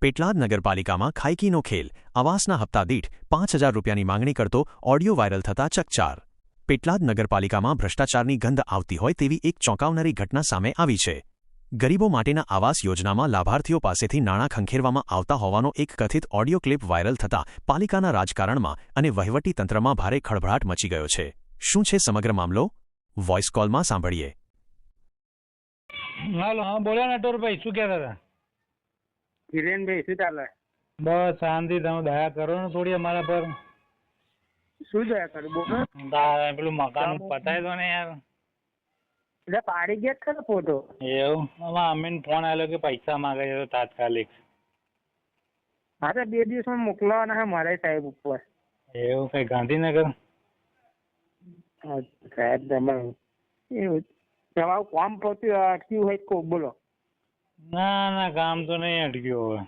પેટલાદ નગરપાલિકામાં ખાયકીનો ખેલ, આવાસના હપ્તા દીઠ 5,000 રૂપિયાની માંગણી કરતો ઓડિયો વાયરલ થતા ચકચાર. પેટલાદ નગરપાલિકામાં ભ્રષ્ટાચારની ગંધ આવતી હોય તેવી એક ચોંકાવનારી ઘટના સામે આવી છે. ગરીબો માટેના આવાસ યોજનામાં લાભાર્થીઓ પાસેથી નાણાં ખંખેરવામાં આવતા હોવાનો એક કથિત ઓડિયો ક્લિપ વાયરલ થતા પાલિકાના રાજકારણમાં અને વહીવટી તંત્રમાં ભારે ખળભળાટ મચી ગયો છે. શું છે સમગ્ર મામલો? વોઇસ કોલમાં સાંભળીએ. હાલો, હા બોલો નટવરભાઈ, શું કહેતા હતા? હિરેનભાઈ શું ચાલે? બસ શાંતિ. તમે દયા કરો ને થોડી અમારા પર. શું દયા કરું બોલો? પેલું મકાન પતાવી દો ને યાર. એટલે પાડી ગયા ખરો ફોટો? એવું? આમાં અમીન ફોન આવ્યો કે પૈસા માંગે છે તો તાત્કાલિક. હા તો 2 દિવસમાં મોકલવાના છે મારે સાહેબ ઉપર. એવું? કઈ ગાંધીનગર? સાહેબ તમારું એવું તમારું કામ પત્યું અટક્યું હોય તો બોલો. ના ના, કામ તો નહીં અટક્યું હવે.